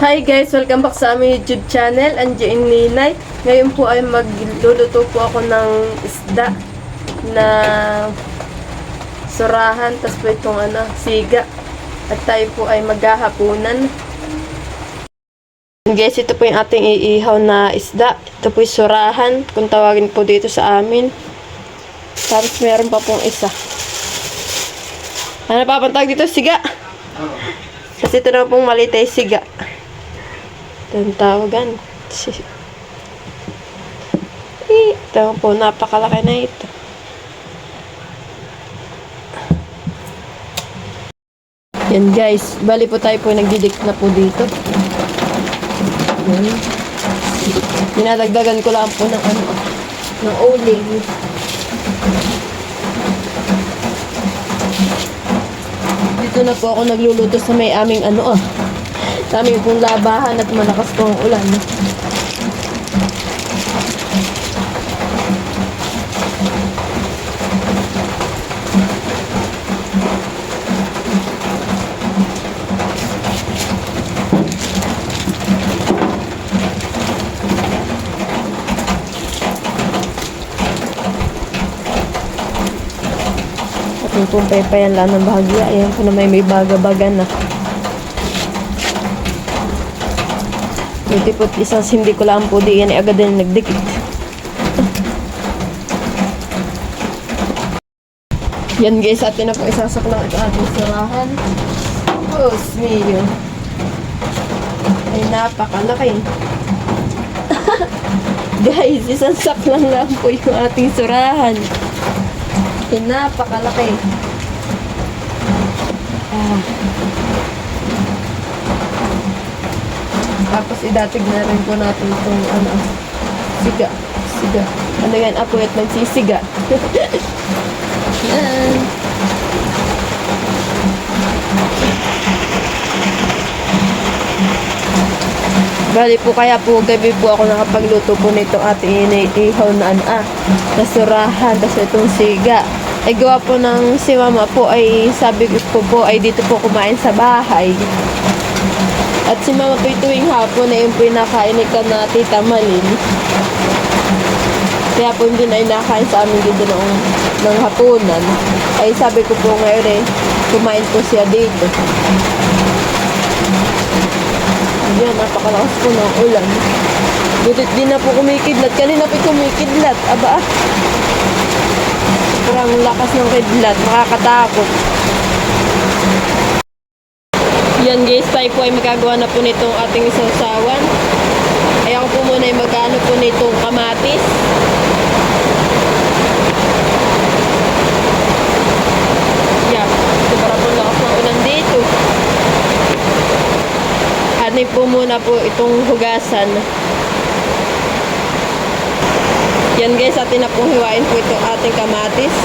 Hi guys! Welcome back sa aming YouTube channel, Angie and Ninay. Ngayon po ay magluluto po ako ng isda na surahan, tapos po itong siga. At tayo po ay maghahapunan. Guys, ito po yung ating iihaw na isda. Ito po yung surahan, kung tawagin po dito sa amin. Tapos meron pa pong isa. Ano pa pang tawag dito? Siga! Kasi ito na pong maliit ay siga. Ito ang tawagan. Ito po, napakalaki na ito. Yan guys, bali po tayo po nagdidik na po dito. Yan. Dinadagdagan ko lang po ng uling. Dito na po ako nagluluto sa may aming sa aming pong labahan at malakas pong ulan. Ating pong paypayan lang ng bahagya. Ayan po na may baga-baga na. Ito po isang hindi ko lang po di yan ay agad din nagdikit. Yan guys, atin na po isasak lang ito ating surahan. Diyos mio. Ay napakalaki. Guys, isang sak lang po yung ating surahan. Ay napakalaki. Tapos idatig na rin po natin itong siga. Ano yan? Apoy at magsisiga. Yan. Bali po kaya po gabi po ako nakapagluto po nito ating iniihaw na nasurahan. Tapos itong siga. Ay gawa po ng si mama po ay sabi ko po ay dito po kumain sa bahay. At si mama po tuwing hapon na yung pinakain ni na Tita Malin. Kaya po hindi na inakain sa amin dito ng hapunan. Ay sabi ko po ngayon kumain po siya dito. Ayan, napakalakas po ng ulan. Butit din na po kumikidlat. Kanina po kumikidlat. Aba parang lakas ng kidlat. Makakatakot. Yan guys, tayo po ay magagawa na po nitong ating sausawan. Ay ako po muna ay magkano po nitong kamatis. Yan, ito para po lakas ng ulan dito. Hanay po muna po itong hugasan. Yan guys, atin na pong hiwain po itong ating kamatis.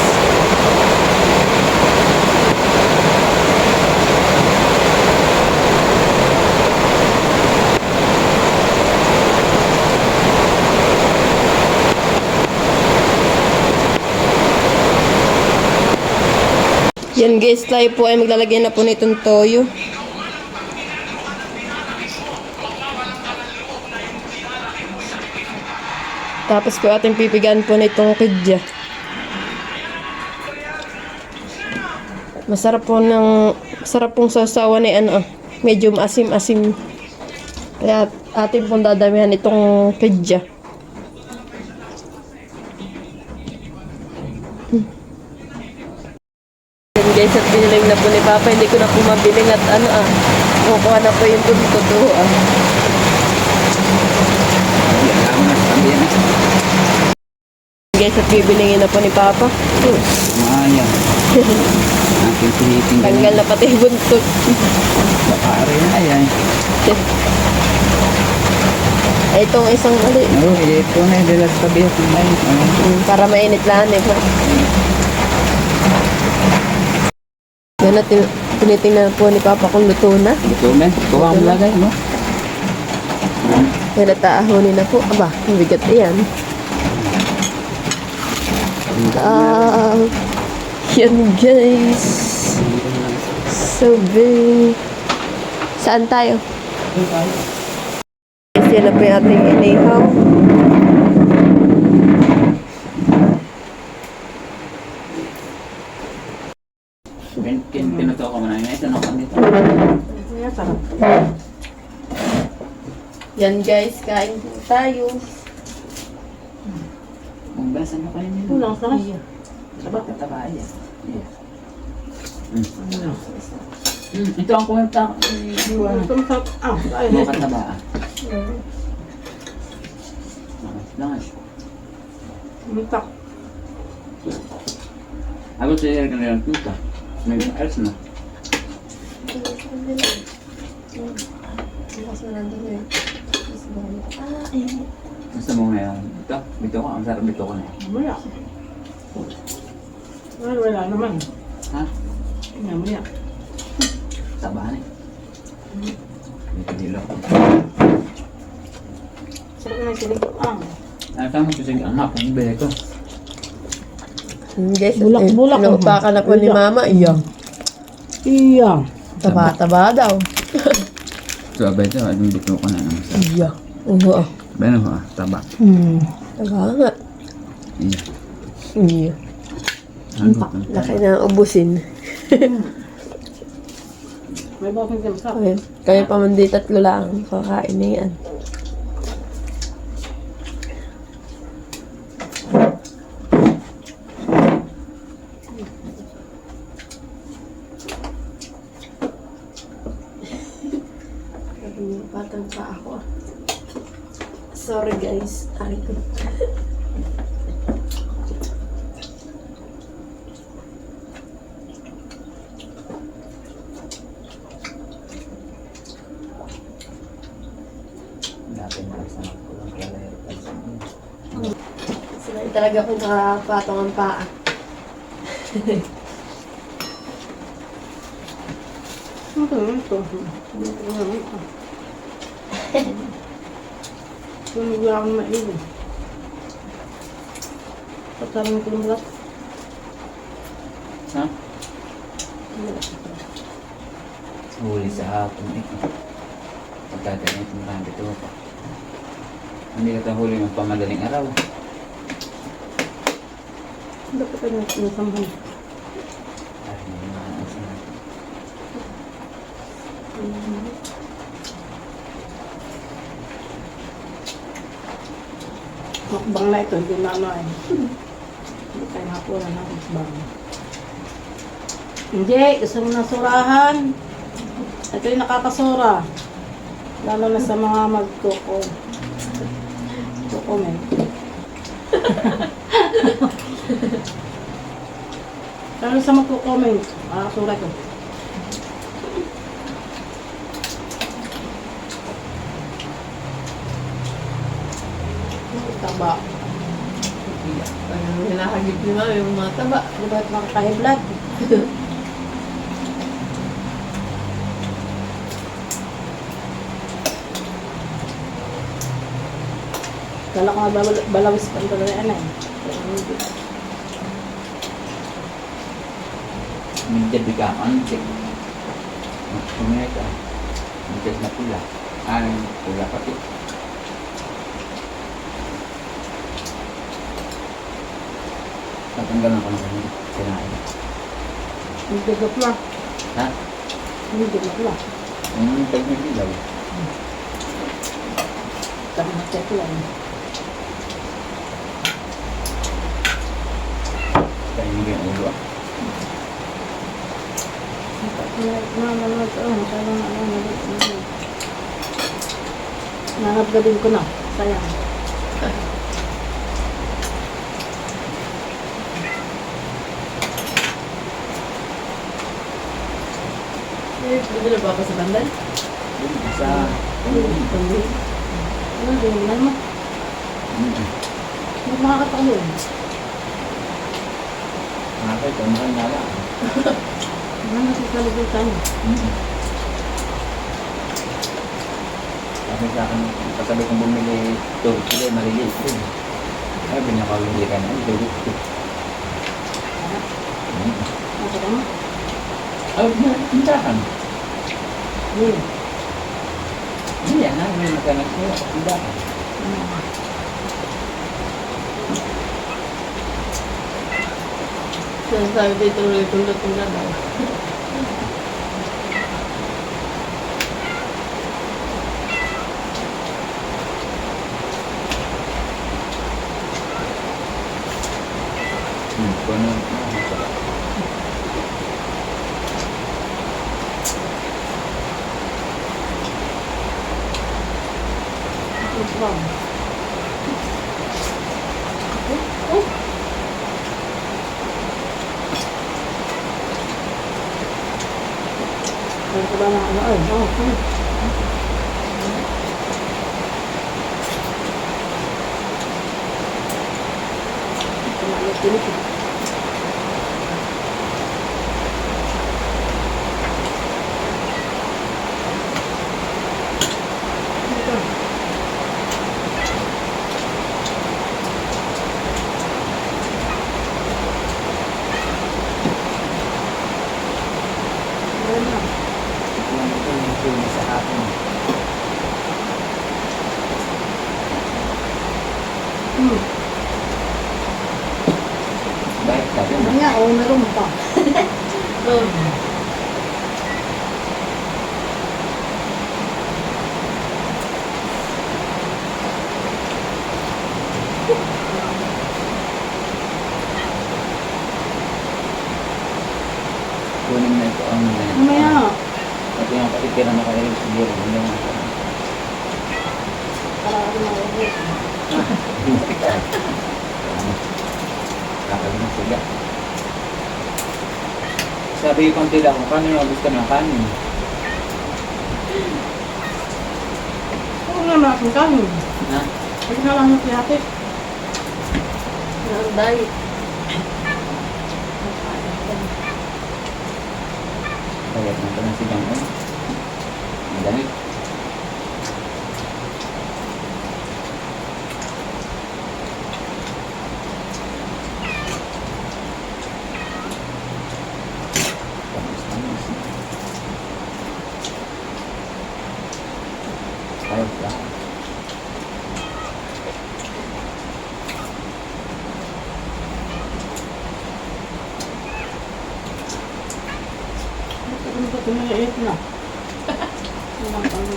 Yan guys, tayo po ay maglalagay na po nitong toyo. Tapos po ating pipigan po nitong kidya. Masarap pong sausawan ni medyo asim-asim. Kaya ating pong dadamihan itong kidya. Guys, at biniling na po ni Papa, hindi ko na po mabiling at kukuha na po yung totoo Guys, at bibilingin na po ni Papa. Ayan. Aking piniting. Tanggal na pati buntot. Bakari na yan. Itong isang ito na yung dalas tabi at para mainit lang Yan na, tinitingnan po ni Papa kung luto na. Luto na. Kuha ang lagay mo. Yan, nataahonin na po. Aba, mabigat yan. Yan guys. So big. Saan tayo? Yan na po yung ating inihaw. Pinuto ko muna yun. Ito na ako dito. Yan guys, kain po tayo. Kung basan mo kayo nila. Kulang sa Sabak na tabahay yan. Ito ang kumenta. Bukan taba ah. Langas. Mintak. Ako sa iyo ka nilang tuta. May ayos na. Gusto mo ngayon? Ito? Bito ko. Ang sarap bito ko na. Mamaya. Wala naman. Ha? Mamaya. Tabahan eh. Dito dilo. Sarap na yung sinigang. Tama ko sige. Ang hapon bili ko. Guys, Bulak-bulak. Inuupakan ako ni Mama. Iya. Iya. Taba-taba daw. So abay ito. Anong bito ko na naman. Iya. Oo. Abay na ko ah. Taba. Taba nga. Iya. Iya. Laki na ubusin. May bakit ka masarap. Okay. Kaya pa man di tatlo lang. Kakain na yan. Patang pa ako. Sorry guys. Ari ko. Dati na sa magpulang kaya Sila talaga kung nakapatong ang paa. Ito. Ito. Kung wala akong maibig. Pagkaroon ko ng bulat. Ha? Huli sa hapon eh. Pagkatanin itong marami ito pa. Hindi ka ito huli ng pamadaling araw. Dapat ka na sinasamhan. Ay, hindi naman ang sinabi. Makbang na ito. Hindi na ano eh. Hindi tayo nakuha na makbang. Hindi. Gusto mo na surahan. Ito yung nakakasura. Lalo na sa mga mag-comment. Lalo sa magko-comment. Makakasura ko. Taba. Parang hinahagip ni Mama yung mga taba. Di ba ito makakahiblad? Kala ko nga balawis pa ito na yan eh. Pero hindi. Minted ka, antik. Kumain ka. Minted na pula. Ay, pula pati. Tatanggalan ko na kanya. Sinain. Hindi gap na. Ha? Hindi gap na. Yung tag na dilaw. Tama na check lang. Kaya hindi yung ulo ah. Nanagdadin ko na. Sayang. Pwede na ba ako sa bandal? Sa... Ano din mo? Hindi makakataon yun. Nakakay, tumahan na lang. Ano natin sa libutan? Kasi sa akin, kasabi kong bumili ito, sila maliliit ito. Ay, pinakawili ka na, ito gusto. Ano ka mo? Ay, pintahan. Yun. na, may makalag ko. Hindi. Sinasabi dito ulit na daw. Puno. Ito lang. Ito ba na ano? Ay, Ito. Ito yung puno sa hapon. Baik sabi mo. Mamaya, meron pa. Kunin na ito ang Mamaya. Pati yung katitira na kayo siguro. Hindi mo ito. Para ako maubos. Kakagin na sila. Sabi ko konti lang kung kano yung gusto ng kanin. Huwag na natin kanin. Ha? Huwag na lang natin ate. Nanday. Kaya natin na silang ay. Ang damit. Ayos lang. Ano ba tumayait na? Walang ano.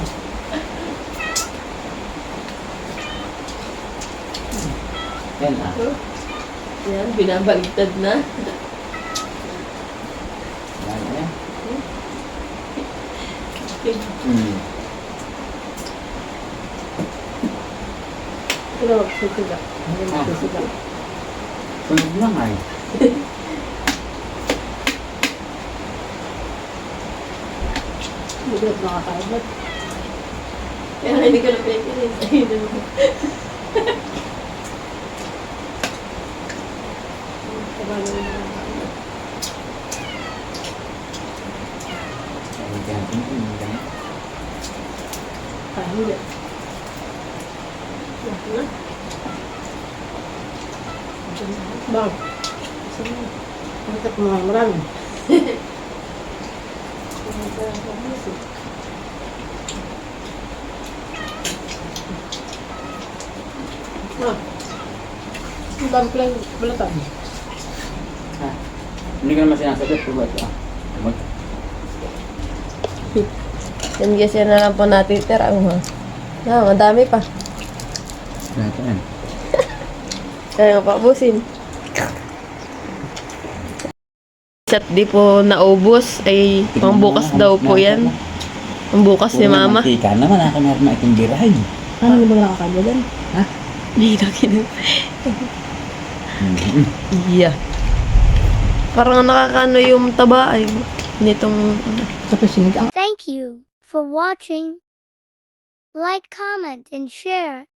Yan ah. Yan, binabaligtad na. Yan yan. Hmm. Pero susuga. Hindi mo susuga. Sunog lang ay. Hindi ko nakakaibot. Kaya hindi ko na pinakirin sa inyo. Tagalog na nakakaibot. Ayun yan. Yung damit. Ah, hindi. Bang. Ang kat mga marami. Ah. Ang dami palang balatan. Ha? Hindi ko naman sinasagot kung ba't ah. Mag Yan guys, yan na lang po natitira. Madami pa. lahat yan. Kaya nga paubusin. At di po naubos, ay pangbukas daw po yan. Pangbukas ni mama. Mantika naman, akin meron na itong birahin. Ano ba nakakagwa dyan? Hindi na kinag... Yeah. Parang nakakano yung taba ay nitong... Sa pesinig ang Thank you for watching. Like, comment, and share.